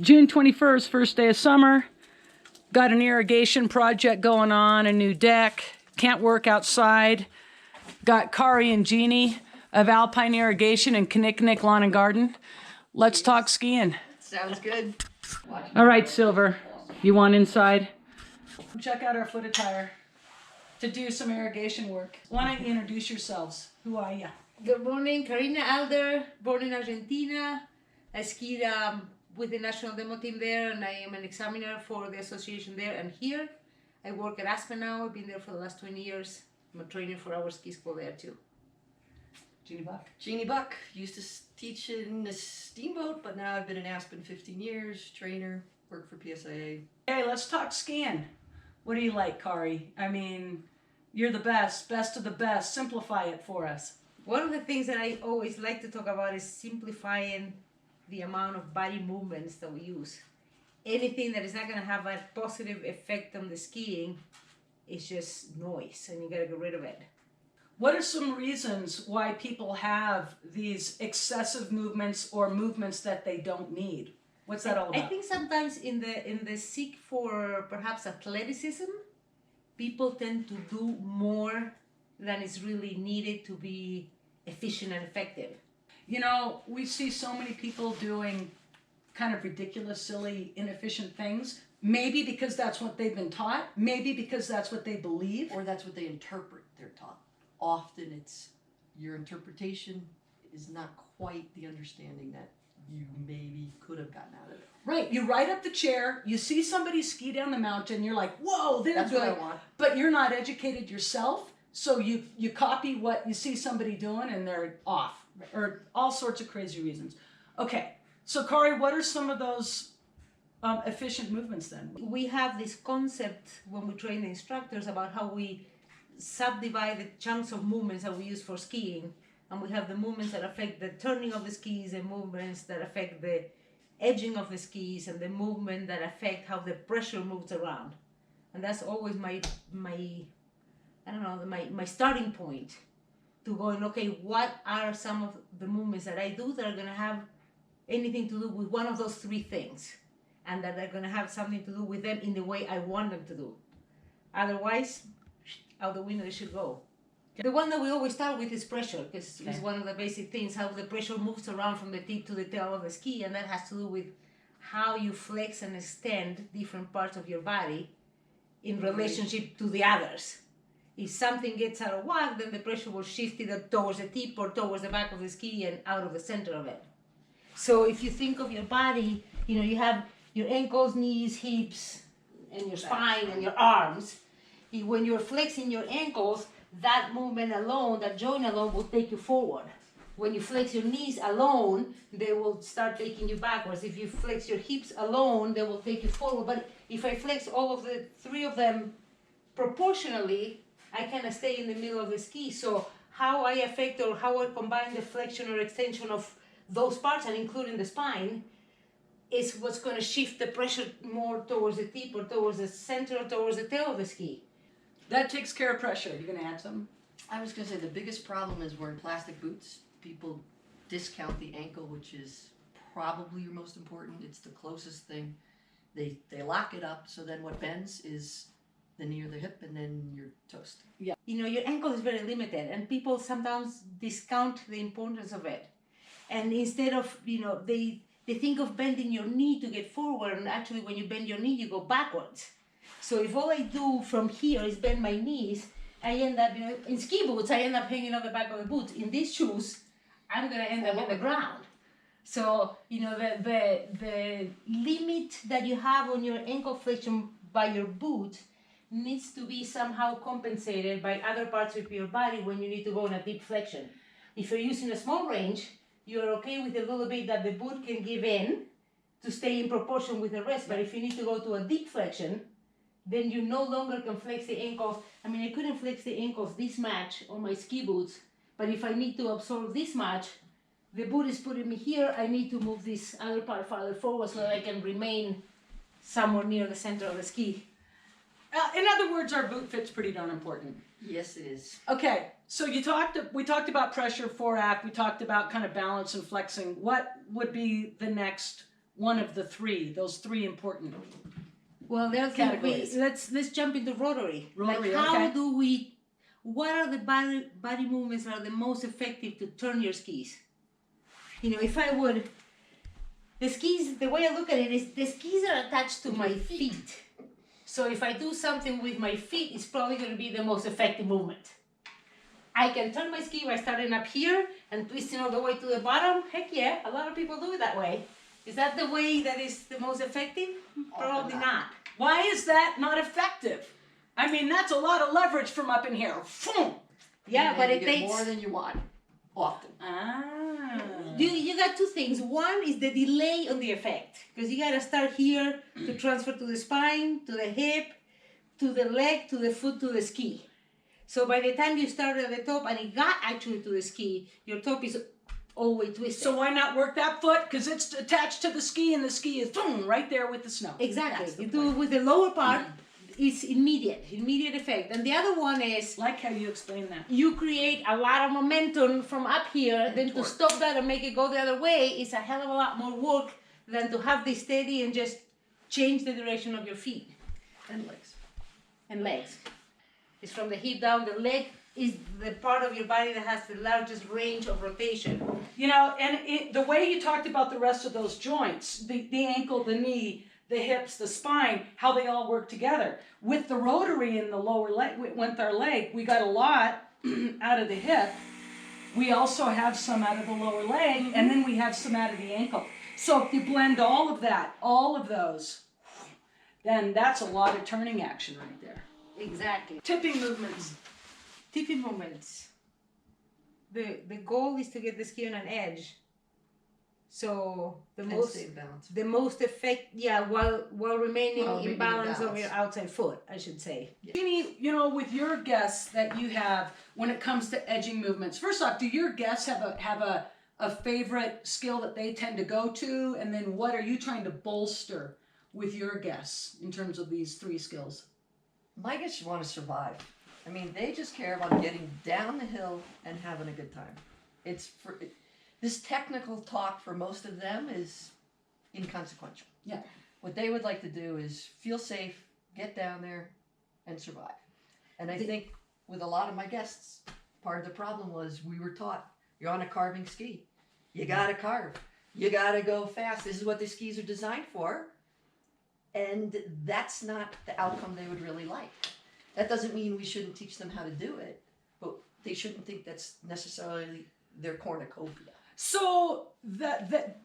June 21st, first day of summer. Got an irrigation project going on, a new deck. Can't work outside. Got Kari and Jeanne of Alpine Irrigation and Kinnikinnick Lawn and Garden. Let's talk skiing. Sounds good. All right, Silver, you want inside? Check out our foot attire to do some irrigation work. Why don't you introduce yourselves? Who are you? Good morning, Karina Alder, born in Argentina. I skied with the national demo team there, and I am an examiner for the association there and here. I work at Aspen now. I've been there for the last 20 years. I'm a trainer for our ski school there too. Jeanne Buck. Jeanne Buck. Used to teach in the steamboat, but now I've been in Aspen 15 years, trainer, work for PSIA. Hey, let's talk skiing. What do you like, Kari? I mean, you're the best of the best. Simplify it for us. One of the things that I always like to talk about is simplifying the amount of body movements that we use. Anything that is not going to have a positive effect on the skiing is just noise, and you got to get rid of it. What are some reasons why people have these excessive movements or movements that they don't need? What's that all about? I think sometimes in the seek for perhaps athleticism, people tend to do more than is really needed to be efficient and effective. You know, we see so many people doing kind of ridiculous, silly, inefficient things. Maybe because that's what they've been taught. Maybe because that's what they believe. Or that's what they interpret they're taught. Often it's your interpretation is not quite the understanding that you maybe could have gotten out of it. Right, you ride up the chair, you see somebody ski down the mountain, you're like, whoa, they're That's good. what I want. But you're not educated yourself, so you copy what you see somebody doing and they're off. Right. Or all sorts of crazy reasons. Okay, so Kari, what are some of those efficient movements then? We have this concept when we train the instructors about how we subdivide the chunks of movements that we use for skiing, and we have the movements that affect the turning of the skis, and movements that affect the edging of the skis, and the movement that affect how the pressure moves around. And that's always my starting point to going, okay, what are some of the movements that I do that are going to have anything to do with one of those three things, and that are going to have something to do with them in the way I want them to do. Otherwise, out the window they should go. The one that we always start with is pressure, because it's one of the basic things, how the pressure moves around from the tip to the tail of the ski, and that has to do with how you flex and extend different parts of your body in relationship to the others. If something gets out of whack, then the pressure will shift either towards the tip or towards the back of the ski and out of the center of it. So if you think of your body, you have your ankles, knees, hips, and your spine and your arms. When you're flexing your ankles, that movement alone, that joint alone will take you forward. When you flex your knees alone, they will start taking you backwards. If you flex your hips alone, they will take you forward. But if I flex all of the three of them proportionally, I kind of stay in the middle of the ski. So how I affect or how I combine the flexion or extension of those parts, and including the spine, is what's going to shift the pressure more towards the tip or towards the center or towards the tail of the ski. That takes care of pressure. You going to add something? I was going to say the biggest problem is wearing plastic boots. People discount the ankle, which is probably your most important. It's the closest thing. They lock it up, so then what bends is the knee or the hip, and then you're toast. Yeah. Your ankle is very limited, and people sometimes discount the importance of it. And instead of, they think of bending your knee to get forward, and actually when you bend your knee, you go backwards. So if all I do from here is bend my knees, I end up, in ski boots, I end up hanging off the back of the boots. In these shoes, I'm going to end up on the ground. So, the limit that you have on your ankle flexion by your boot needs to be somehow compensated by other parts of your body when you need to go in a deep flexion. If you're using a small range, you're okay with a little bit that the boot can give in to stay in proportion with the rest. But if you need to go to a deep flexion, then you no longer can flex the ankles. I couldn't flex the ankles this much on my ski boots, but if I need to absorb this much, the boot is putting me here, I need to move this other part farther forward so that I can remain somewhere near the center of the ski. In other words, our boot fit's pretty darn important. Yes, it is. Okay, so we talked about pressure, fore, aft. We talked about kind of balance and flexing. What would be the next one of the three, those three important. Well, there's Categories. let's jump into rotary. Rotary, like how okay. what are the body movements that are the most effective to turn your skis? You know, if I would, the skis, the way I look at it is the skis are attached to my feet. So if I do something with my feet, it's probably going to be the most effective movement. I can turn my ski by starting up here and twisting all the way to the bottom. Heck yeah, a lot of people do it that way. Is that the way that is the most effective? Probably not. Why is that not effective? I mean, that's a lot of leverage from up in here. Phoom. Yeah, And but you it get takes more than you want, often. Ah. You got two things. One is the delay on the effect, because you got to start here to transfer to the spine, to the hip, to the leg, to the foot, to the ski. So by the time you started at the top and it got actually to the ski, your top is all the way twisted. So why not work that foot? Because it's attached to the ski, and the ski is boom right there with the snow. Exactly. That's the You point. do it with the lower part, it's immediate effect. And the other one is Like how you explain that. you create a lot of momentum from up here, then to torque. stop that and make it go the other way is a hell of a lot more work than to have this steady and just change the direction of your feet And legs. and legs. It's from the hip down. The leg is the part of your body that has the largest range of rotation. You know, and the way you talked about the rest of those joints, the ankle, the knee, the hips, the spine, how they all work together. With the rotary in the lower leg, with our leg, we got a lot out of the hip. We also have some out of the lower leg, and then we have some out of the ankle. So if you blend all of that, all of those, then that's a lot of turning action right there. Exactly. Tipping movements. Tipping moments. The goal is to get the ski on an edge. So And most stay balanced. while remaining While in remaining balance of balanced. your outside foot, I should say. Jeannie, you know, with your guests that you have when it comes to edging movements, first off, do your guests have a favorite skill that they tend to go to? And then what are you trying to bolster with your guests in terms of these three skills? My guests want to survive. I mean, they just care about getting down the hill and having a good time. This technical talk for most of them is inconsequential. Yeah. What they would like to do is feel safe, get down there, and survive. And I think with a lot of my guests, part of the problem was we were taught, you're on a carving ski. You gotta carve. You gotta go fast. This is what the skis are designed for. And that's not the outcome they would really like. That doesn't mean we shouldn't teach them how to do it, but they shouldn't think that's necessarily their cornucopia. So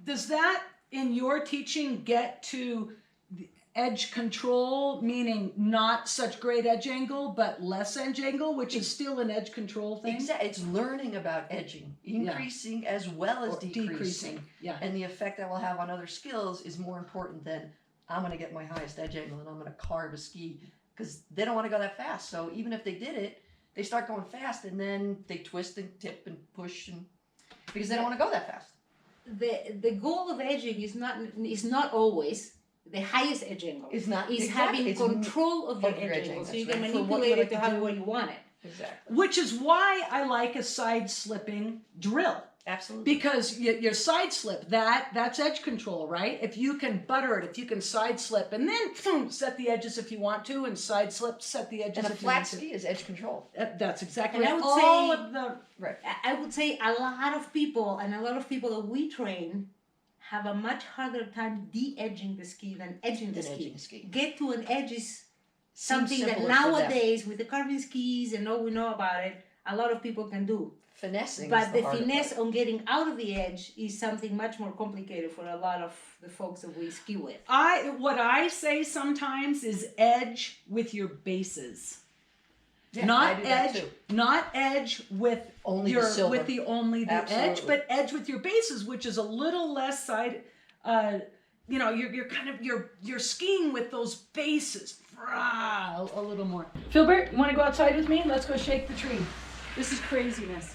does that in your teaching get to the edge control, meaning not such great edge angle, but less edge angle, which is still an edge control thing? Exactly. It's learning about edging, increasing as well as Or decreasing. Yeah. And the effect that will have on other skills is more important than I'm going to get my highest edge angle and I'm going to carve a ski, because they don't want to go that fast. So even if they did it, they start going fast and then they twist and tip and push, and because they don't want to go that fast. The goal of edging is not always the highest edge angle. It's not It's exactly. having It's control of your of your edge edge angle, angle, so you that's can right. For what you manipulate like it to to have do. where you want it. Exactly. Which is why I like a side slipping drill. Absolutely. Because your side slip, that's edge control, right? If you can butter it, if you can side slip, and then boom, set the edges if you want to, and side slip, set the edges And a if you want flat to. ski is edge control. That's exactly And I right. would All say- of the Right. I would say a lot of people that we train have a much harder time de-edging the ski than edging the Than ski. edging the ski. Get to an edge is something that simpler for them. nowadays, with the carving skis and all we know about it, a lot of people can do. Finessing. But is the harder finesse part. on getting out of the edge is something much more complicated for a lot of the folks that we ski with. what I say sometimes is edge with your bases. Yeah, I Not do that edge, too. not edge with Only your the silver. with the only the edge, Absolutely. but edge with your bases, which is a little less side. You're kind of you're skiing with those bases a little more. Philbert, you want to go outside with me? Let's go shake the tree. This is craziness.